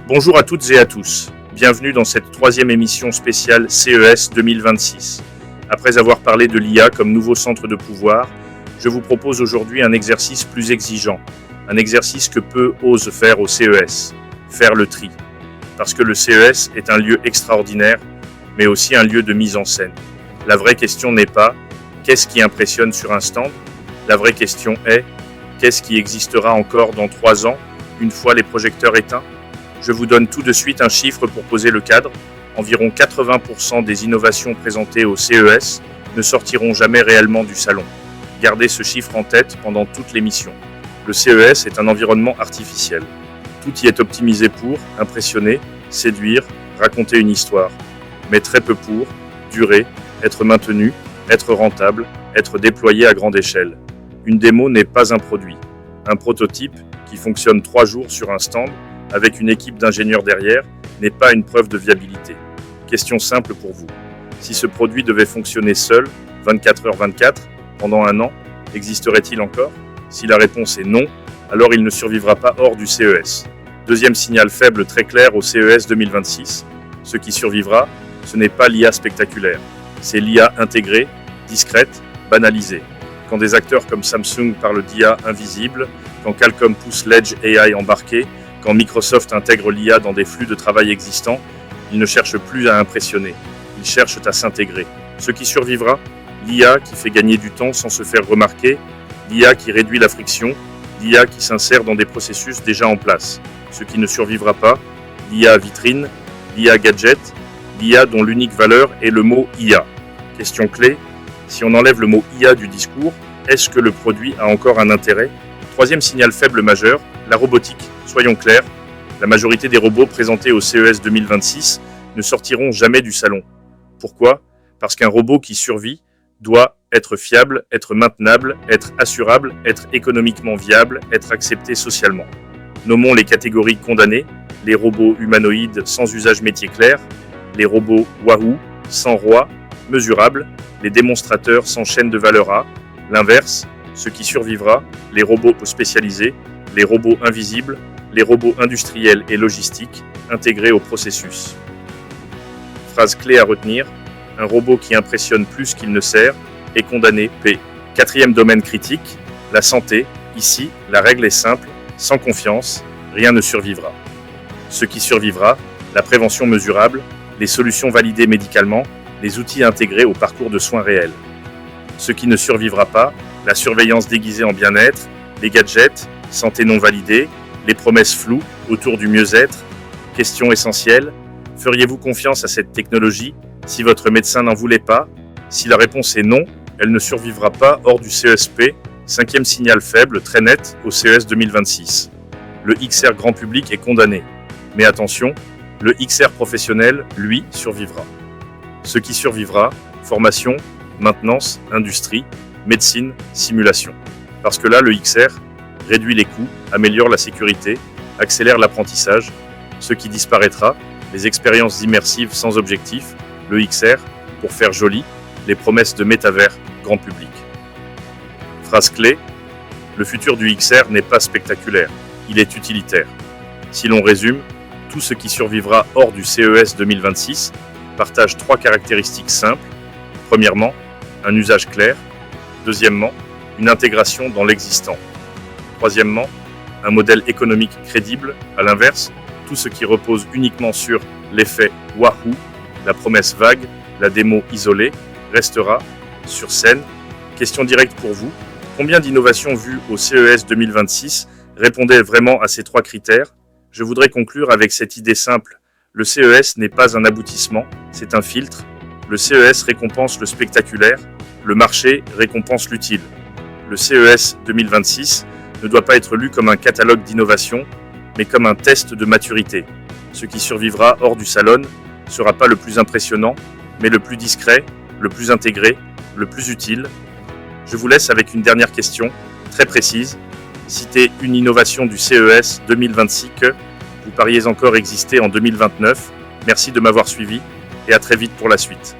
Bonjour à toutes et à tous, bienvenue dans cette troisième émission spéciale CES 2026. Après avoir parlé de l'IA comme nouveau centre de pouvoir, je vous propose aujourd'hui un exercice plus exigeant, un exercice que peu osent faire au CES, faire le tri. Parce que le CES est un lieu extraordinaire, mais aussi un lieu de mise en scène. La vraie question n'est pas « qu'est-ce qui impressionne sur un stand ?» La vraie question est « qu'est-ce qui existera encore dans 3 ans, une fois les projecteurs éteints ?» Je vous donne tout de suite un chiffre pour poser le cadre. Environ 80% des innovations présentées au CES ne sortiront jamais réellement du salon. Gardez ce chiffre en tête pendant toute l'émission. Le CES est un environnement artificiel. Tout y est optimisé pour impressionner, séduire, raconter une histoire. Mais très peu pour durer, être maintenu, être rentable, être déployé à grande échelle. Une démo n'est pas un produit. Un prototype qui fonctionne 3 jours sur un stand avec une équipe d'ingénieurs derrière, n'est pas une preuve de viabilité. Question simple pour vous. Si ce produit devait fonctionner seul, 24h24, pendant 1 an, existerait-il encore ? Si la réponse est non, alors il ne survivra pas hors du CES. Deuxième signal faible très clair au CES 2026. Ce qui survivra, ce n'est pas l'IA spectaculaire. C'est l'IA intégrée, discrète, banalisée. Quand des acteurs comme Samsung parlent d'IA invisible, quand Qualcomm pousse l'Edge AI embarqué, quand Microsoft intègre l'IA dans des flux de travail existants, ils ne cherchent plus à impressionner, ils cherchent à s'intégrer. Ce qui survivra, l'IA qui fait gagner du temps sans se faire remarquer, l'IA qui réduit la friction, l'IA qui s'insère dans des processus déjà en place. Ce qui ne survivra pas, l'IA vitrine, l'IA gadget, l'IA dont l'unique valeur est le mot IA. Question clé, si on enlève le mot IA du discours, est-ce que le produit a encore un intérêt ? Troisième signal faible majeur, la robotique. Soyons clairs, la majorité des robots présentés au CES 2026 ne sortiront jamais du salon. Pourquoi ? Parce qu'un robot qui survit doit être fiable, être maintenable, être assurable, être économiquement viable, être accepté socialement. Nommons les catégories condamnées, les robots humanoïdes sans usage métier clair, les robots Wahoo, sans roi, mesurables, les démonstrateurs sans chaîne de valeur A, l'inverse, ce qui survivra, les robots spécialisés, les robots invisibles, les robots industriels et logistiques intégrés au processus. Phrase clé à retenir, un robot qui impressionne plus qu'il ne sert est condamné P. Quatrième domaine critique, la santé. Ici, la règle est simple, sans confiance, rien ne survivra. Ce qui survivra, la prévention mesurable, les solutions validées médicalement, les outils intégrés au parcours de soins réels. Ce qui ne survivra pas, la surveillance déguisée en bien-être, les gadgets, santé non validée, les promesses floues autour du mieux-être. Question essentielle, feriez-vous confiance à cette technologie si votre médecin n'en voulait pas ? Si la réponse est non, elle ne survivra pas hors du CESP. Cinquième signal faible, très net, au CES 2026. Le XR grand public est condamné. Mais attention, le XR professionnel, lui, survivra. Ce qui survivra, formation, maintenance, industrie, médecine, simulation. Parce que là, le XR réduit les coûts, améliore la sécurité, accélère l'apprentissage. Ce qui disparaîtra, les expériences immersives sans objectif, le XR, pour faire joli, les promesses de métavers grand public. Phrase clé, le futur du XR n'est pas spectaculaire, il est utilitaire. Si l'on résume, tout ce qui survivra hors du CES 2026 partage 3 caractéristiques simples. Premièrement, un usage clair. Deuxièmement, une intégration dans l'existant. Troisièmement, un modèle économique crédible. À l'inverse, tout ce qui repose uniquement sur l'effet Wahoo, la promesse vague, la démo isolée, restera sur scène. Question directe pour vous. Combien d'innovations vues au CES 2026 répondaient vraiment à ces 3 critères ? Je voudrais conclure avec cette idée simple. Le CES n'est pas un aboutissement, c'est un filtre. Le CES récompense le spectaculaire, le marché récompense l'utile. Le CES 2026 ne doit pas être lu comme un catalogue d'innovation, mais comme un test de maturité. Ce qui survivra hors du salon ne sera pas le plus impressionnant, mais le plus discret, le plus intégré, le plus utile. Je vous laisse avec une dernière question, très précise. Citez une innovation du CES 2026 que vous pariez encore exister en 2029. Merci de m'avoir suivi et à très vite pour la suite.